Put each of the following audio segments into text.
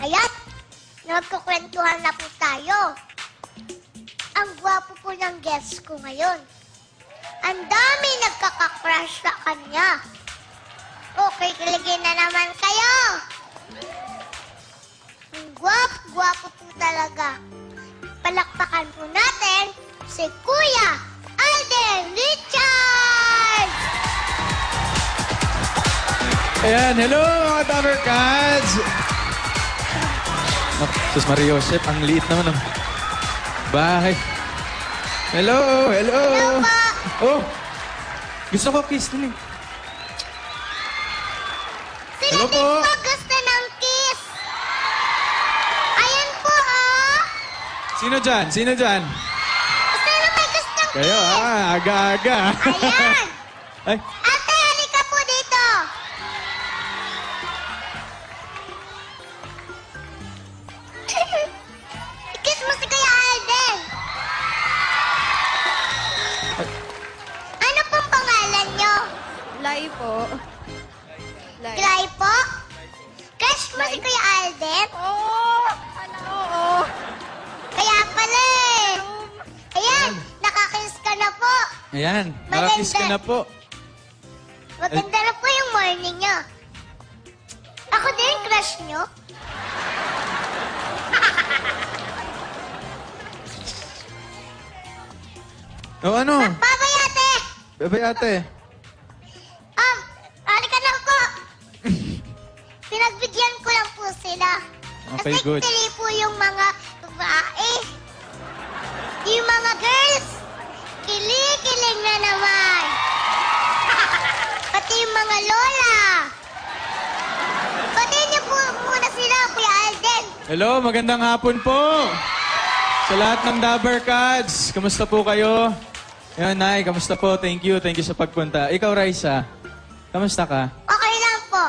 Kaya't, nagkukwentuhan na po tayo. Ang gwapo po ng guest ko ngayon. Ang dami nagkaka-crush sa kanya. Okay, kiligin na naman kayo. Ang gwapo po talaga. Palakpakan po natin si Kuya Alden Richards! Ayan, hello mga Dabber Cats! Sus Mario Josep, ang liit naman ng bahay. Hello, hello! Hello po! Oh, gusto ko kiss din eh. Sino Hello din po. po gusto ng kiss? Ayan po, oh! Sino dyan? Sino dyan? Sino may gustong kiss? Kayo aga-aga. Ayan! Ay, Ate, halika po dito! I-kiss mo si Kuya Alden! Ano pong pangalan nyo? Lai po. Lai. Glay po? Crush mo si Kuya Alden? Oo! Ano? Oo. Kaya pala eh! Ayan, nakakiss ka na po! ayan, nakakiss ka na po. Maganda na po yung morning nyo. Ako din, crush nyo. O ano? Babay ate! Bye ate. Halika na po. Pinagbigyan ko lang po sila. Okay, Kasi good. tili po yung mga babae. Yung mga girls, kili-kiling na naman. Pati yung mga lola. Pati niyo po muna sila, Kuya Alden. Hello, magandang hapon po. Sa lahat ng Dabber Cats, kamusta po kayo? Ayan, Nay, kamusta po? Thank you sa pagpunta. Ikaw, Raisa, kamusta ka? Okay lang po.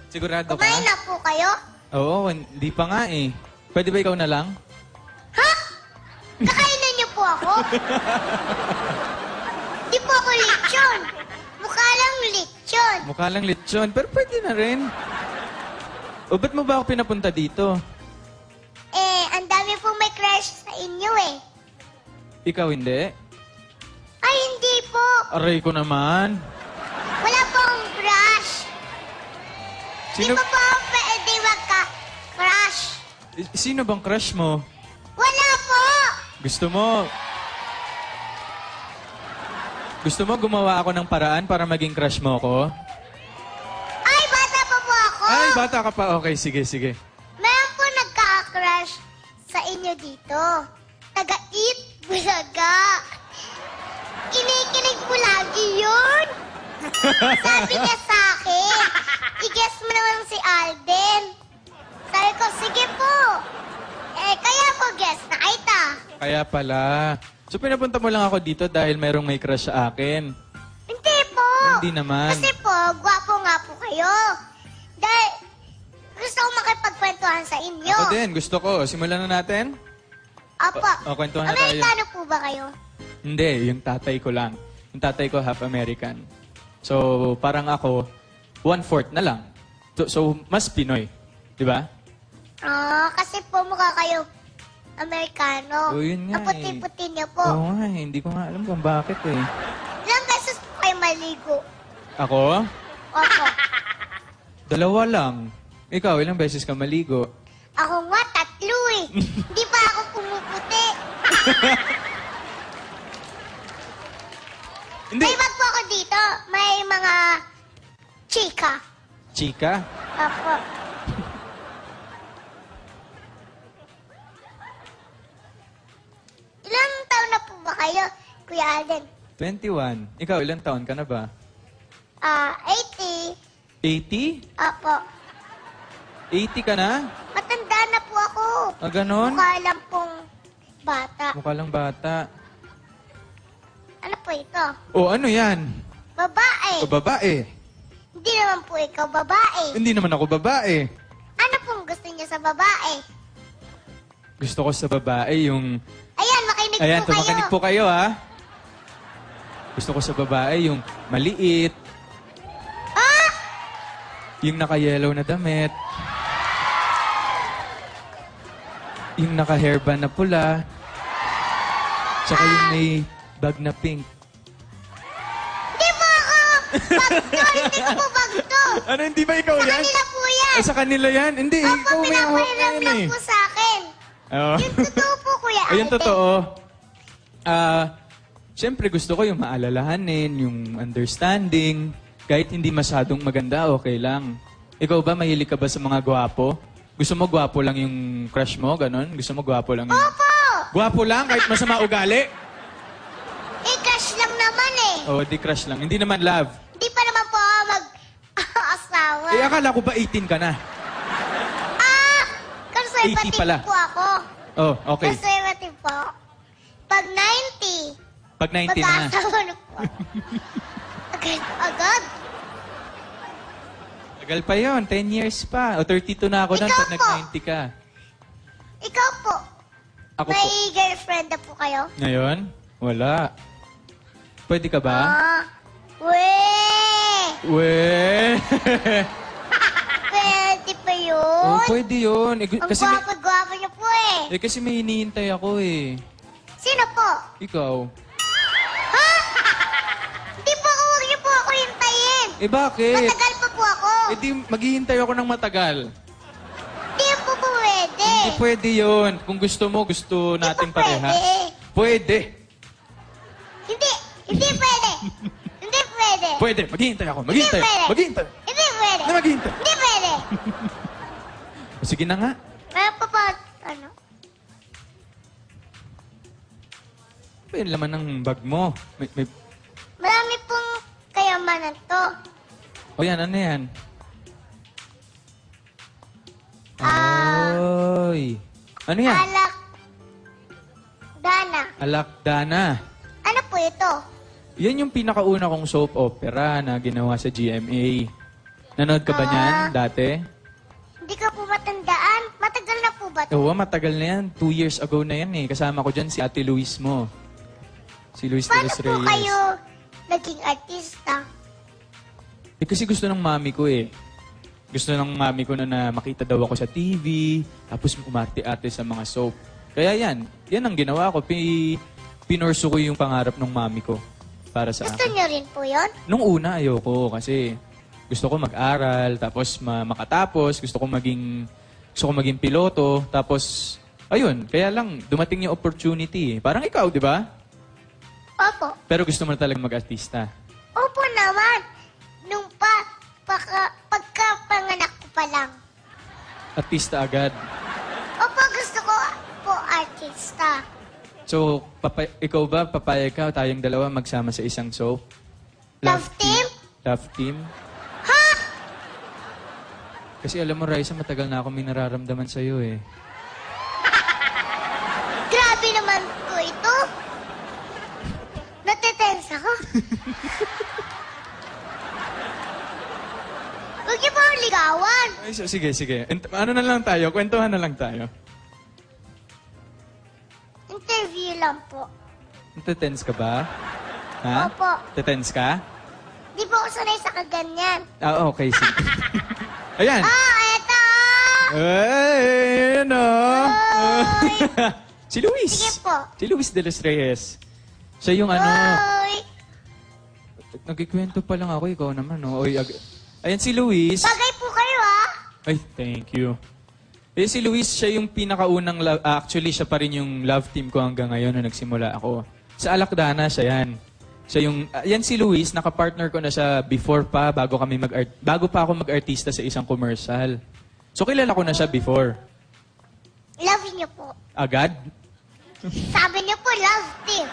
Sigurado ka? Kumain na po kayo? Oo, hindi pa nga eh. Pwede ba ikaw na lang? Ha? Kakainin niyo po ako? Di po ako lechon. Mukha lang lechon. Mukha lang lechon, pero pwede na rin. O, ba't mo ba ako pinapunta dito? Ang dami pong may crush sa inyo eh. Ikaw hindi? Ay, hindi po. Aray ko naman. Wala po akong crush. Di Sino, ko po pwede magka-crush. sino bang crush mo? Wala po. Gusto mo gumawa ako ng paraan para maging crush mo ko? Ay, bata pa po ako. Ay, bata ka pa. Okay, sige. Meron po nagka-crush sa inyo dito. Taga-eat bulaga. Kinikilig po lagi yun. Sabi niya sa akin, i-guess mo naman si Alden. Sabi ko, sige po. Kaya po guess na kita. Kaya pala. So, pinapunta mo lang ako dito dahil mayroong may crush sa akin. Hindi po. Hindi naman. Kasi po, gwapo nga po kayo. Dahil gusto ko makipagkwentuhan sa inyo. Ako din, gusto ko. Simulan na natin? Apo. Kwentuhan na tayo. Amerikano po ba kayo? Hindi, yung tatay ko lang. Yung tatay ko half American. So, parang ako, 1/4 na lang. So mas Pinoy. Di ba? Kasi po mukha kayo Amerikano. Oh, yun nga Ang puti-puti niyo po. Oo nga, hindi ko nga alam kung bakit eh. Ilang beses po kayo maligo? Ako? Opo. 2 lang. Ikaw, ilang beses ka maligo? Ako nga, 3 eh. Hindi pa ako pumuputi. Hindi. May bag po ako dito. May mga chika. Chika? Opo. Ilang taon na po ba kayo, Kuya Alden? 21. Ikaw, ilang taon ka na ba? 80. 80? Opo. 80 ka na? Matanda na po ako. Ganon? Mukha lang pong bata. Mukha lang bata. Ano po ito? O, ano yan? Babae. O, babae. Hindi naman po ikaw babae. Hindi naman ako babae. Ano pong gusto niyo sa babae? Gusto ko sa babae yung... Ayan, makinig Ayan, po kayo. tumakinig po kayo, ha? Gusto ko sa babae yung maliit, Ah! yung naka-yellow na damit. Yung naka-hairband na pula. Tsaka yung may bag na pink. Hindi po ako! Bagto! Hindi ko po bagto! Ano, hindi ba ikaw Sa yan? kanila po yan! Sa kanila yan? Hindi, Opo, ikaw may hawak pinapahiram yan lang eh. po sa akin. Oo. Yung totoo po, Kuya Ayun, Alden. totoo. Siyempre gusto ko yung maalalahanin, yung understanding. Kahit hindi masyadong maganda, okay lang. Ikaw ba, mahilig ka ba sa mga gwapo? Gusto mo gwapo lang yung crush mo, ganon? Gusto mo gwapo lang yung... Opo! Gwapo lang, kahit masama ugali? Eh, crush lang naman eh. O, di crush lang. Hindi naman love. Hindi pa naman po ako mag-asawa. Eh, akala ko ba 18 ka na? Ah! Conservative 80 pala. po ako. Oh, okay. Conservative po. Pag 90, Pag 90 na. mag-asawa na po. Agad. Tagal pa yon, 10 years pa. O, 32 na ako nun Ikaw pag po. nag-90 ka. Ikaw po. Ako May po. girlfriend na po kayo? Ngayon? Wala. Pwede ka ba? Ah. Weh! We. Pwede pa Oh, yun? pwede yun. Eh, Ang kasi may, gwapo-gwapo niyo po eh. kasi may hinihintay ako eh. Sino po? Ikaw. Ha? Hindi po ako, huwag niyo po ako hintayin. Eh bakit? Matagal pa po ako. Eh di maghihintay ako ng matagal. Hindi po pwede. Hindi pwede yun. Kung gusto mo, gusto nating po pwede. parehas. Pwede. Hindi pwede. Hindi pwede. Pwede. Maghihintay ako. Maghihintay. Hindi pwede. Maghihintay. Hindi pwede. Na maghihintay. Hindi pwede. O, sige na nga. Ano pa pa, ano? Ano yung laman ng bag mo? May... Marami pong kayamanan to. O yan, ano yan? Ah. Oy. Ano yan? Alak. Dana. Alakdana. Ano po ito? Yan yung pinakauna kong soap opera na ginawa sa GMA. Nanood ka ba niyan dati? Hindi ka po matandaan. Matagal na po ba ito? Oo, matagal na yan. 2 years ago na yan eh. Kasama ko dyan si Ate Luis mo. Si Luis Paano Teres po Reyes. kayo naging artista? Eh, kasi gusto ng mami ko eh. Gusto ng mami ko na makita daw ako sa TV, tapos umarte-ate sa mga soap. Kaya yan ang ginawa ko. Pinorso ko yung pangarap ng mami ko para sa Gusto akin. niyo rin po yun? Nung una, ayoko kasi gusto ko mag-aral, tapos makatapos, gusto ko maging piloto, tapos ayun, kaya lang dumating yung opportunity. Parang ikaw, di ba? Opo. Pero gusto mo na talaga mag-artista. Opo naman. Nung pagkapanganak ko pa lang. Artista agad. Opo, gusto ko po artista. So, ikaw ba, papayag ka, tayong dalawa magsama sa isang soap? Love team? Love team? Ha? Kasi alam mo, Raisa, matagal na ako may nararamdaman sa'yo eh. Grabe naman po ito. Natetense ako. Huwag niyo po akong ligawan. Ay, so, sige. Ano na lang tayo? Kwentuhan na lang tayo. Interview lang po. Nate-tense ka ba? Ha? Opo. Nate-tense ka? Di po ako sanay sa kaganyan. Ah, okay, sige. Ayan. Eto! Ay, ano? Oy! Si Luis. Sige po. Si Luis de los Reyes. Siya yung ano, Oy! nagkikwento pa lang ako, ikaw naman, no? Oy, ayan si Luis. Bagay po kayo, ha? Ay, thank you. Eh, si Luis, siya yung pinakaunang, actually, siya pa rin yung love team ko hanggang ngayon na nagsimula ako. Sa Alakdana, siya yan. Siya yung, yan si Luis, nakapartner ko na siya before pa, bago pa ako mag-artista sa isang commercial. So, kilala ko na siya before. Love niyo po. Agad? Sabi niyo po, love team.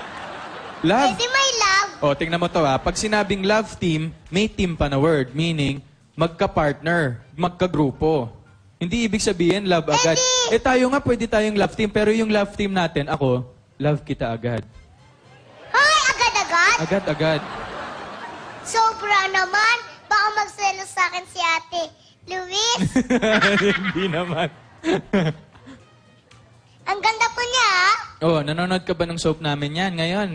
Love? Pwede may love. O, tingnan mo to ha. Pag sinabing love team, may team pa na word. Meaning, magka-partner, magka-grupo. Hindi ibig sabihin love agad. Hindi. Eh tayo nga, pwede tayong love team. Pero yung love team natin, ako, love kita agad. Hoy, agad-agad? Agad-agad. Sobra naman. Baka magselos sa akin si ate. Luis, Hindi naman. ang ganda po niya, ha? Oh, nanonood ka ba ng soap namin yan ngayon?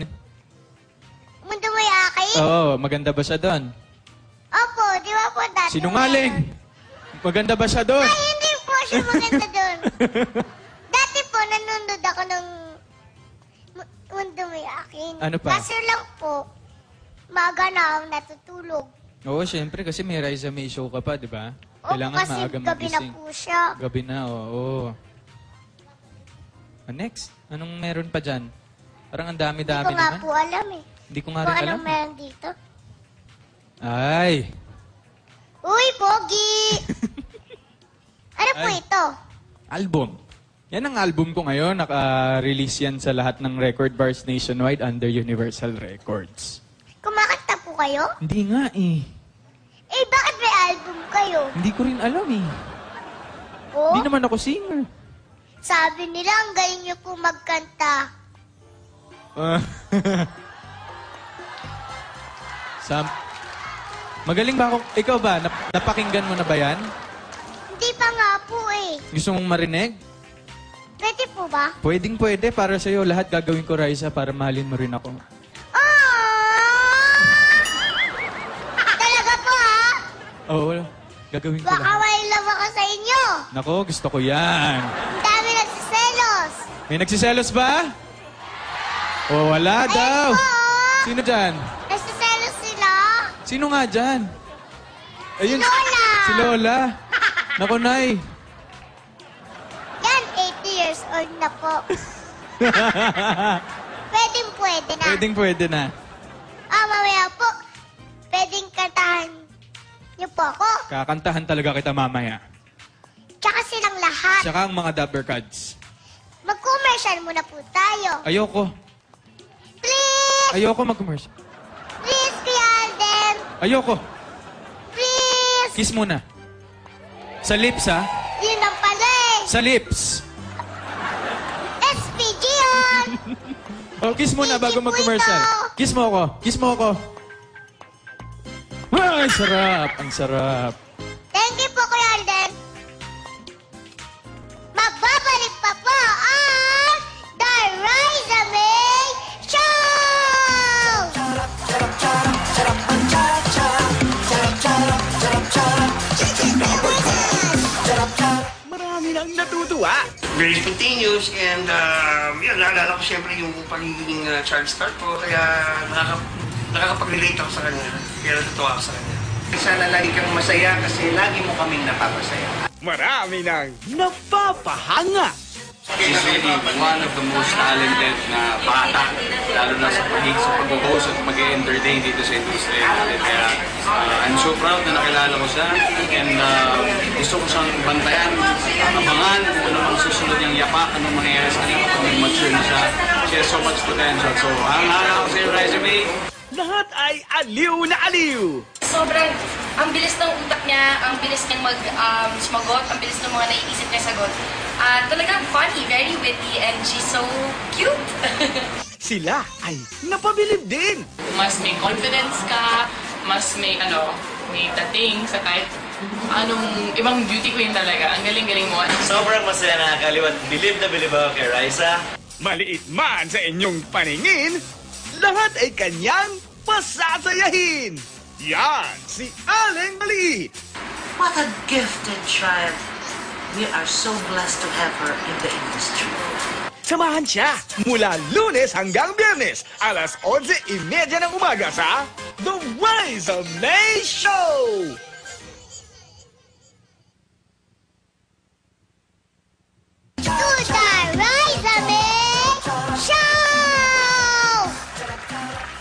Mundo may akin? Oo, maganda ba siya doon? Opo, di ba po dati? Sinungaling! Maganda ba siya doon? Ay, hindi po siya maganda doon. Dati po, akin. Ano pa? Kaso lang po, maaga na akong natutulog. Oo, syempre, kasi may Riza May show ka pa, di ba? Opo, Kailangan kasi maaga gabi na magising. po siya. Gabi na, oo. Next, anong meron pa dyan? Parang ang Hindi dami-dami ko nga naman. po alam eh. Hindi ko nga Kung rin alam. anong meron dito. Ay! Uy, Pogi! Ano po Ay. ito? Album. Yan ang album ko ngayon. Naka-release yan sa lahat ng record bars nationwide under Universal Records. Kumakanta po kayo? Hindi nga eh. Eh, bakit may album kayo? Hindi ko rin alam eh. Oh, Hindi naman ako singer. sabi nila ang galing niyo po magkanta. Sam, magaling ba ako? Ikaw ba? Napakinggan mo na ba yan? Hindi pa nga po eh. Gusto mong marinig? Pwede po ba? Pwedeng pwede. Para sa'yo, lahat gagawin ko, Raisa, para mahalin mo rin ako. Talaga po ha? Oo, gagawin ko Baka lahat. may love ako sa inyo. Nako, gusto ko yan. Ang dami nagsiselos. May nagsiselos ba? O, wala daw. Ayun po. Sino dyan? Nagsiselos sila. Sino nga dyan? Ayun, Lola. si Lola. Nako, Nay. Yan, 80 years old na po. Pwedeng pwede na. Pwedeng pwede na. Mamaya po. Pwedeng kantahan niyo po ako. Kakantahan talaga kita mamaya. Tsaka silang lahat. Tsaka ang mga Dapper Cards. Mag-commercial muna po tayo. Ayoko. Please! Ayoko mag-commercial. Please, Kuya Alden! Ayoko. Please! Kiss muna. Sa lips, ha? Yun ang pala eh. Sa lips. SPG yun! O, kiss muna bago Hindi po mag-commercial. ito. Kiss mo ako. Kiss mo ako. Ay, sarap. Ang sarap. Thank you po, Kuya Alden. Magbabalik pa po ang The Riza May Show! Marami nang natutuwa. Very spontaneous and yun, naalala ko siyempre yung pagiging child star ko kaya nakakapag-relate ako sa kanya. Kaya natutuwa ako sa kanya. Sana lagi kang masaya kasi lagi mo kaming napapasaya. Marami nang napapahanga. He's really one of the most talented na bata, lalo na sa pag-host at mag-entertain dito sa industriya natin. Kaya I'm so proud na nakilala ko siya and gusto ko siyang bantayan, abangan kung ano mang susunod niyang yapak, anong mangyayari sa kanya kapag mag-mature na siya. She has so much potential. So, hanga ako sa iyo, Riza May. Lahat ay aliw na aliw. Sobrang, ang bilis ng utak niya, ang bilis niyang sumagot, ang bilis ng mga naiisip niya sagot. Talagang funny, very witty, and she's so cute. Sila ay napabilib din. Mas may confidence ka, mas may may dating sa kahit anong ibang beauty queen talaga. Ang galing-galing mo. Sobrang masaya, nakakaliw at bilib na bilib ako kay Raisa. Maliit man sa inyong paningin, lahat ay kanyang pasasayahin. Yan si Aleng Bali. What a gifted child. We are so blessed to have her in the industry. Samahan siya mula Lunes hanggang Biyernes, alas 11:30 ng umaga sa The Riza May Show! To The Riza May Show!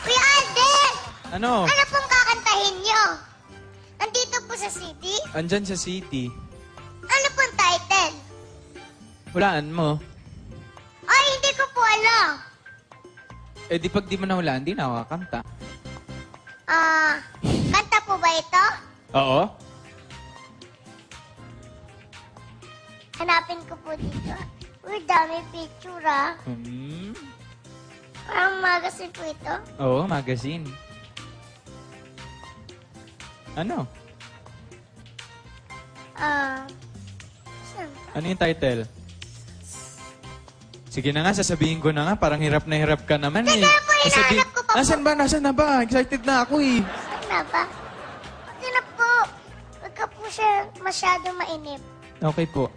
Kuya Alden! Ano? Ano pong kakantahin niyo? Nandito po sa city? Andyan sa city. Ano pong title? Hulaan mo. Ay, hindi ko po alam. Eh, di pag di mo nahulaan, di na ako kakanta. Kanta po ba ito? Oo? Hanapin ko po dito. Uy, dami picture ah. Parang magazine po ito. Oo, magazine. Ano? Saan? Ano yung title? Sige na nga, sasabihin ko na nga. Parang hirap na hirap ka naman eh. Teka po, hinahanap ko pa po. Nasaan ba? Nasaan na ba? Excited na ako eh. Saan na ba? Hindi na po. Huwag ka po siya masyado mainip. Okay po.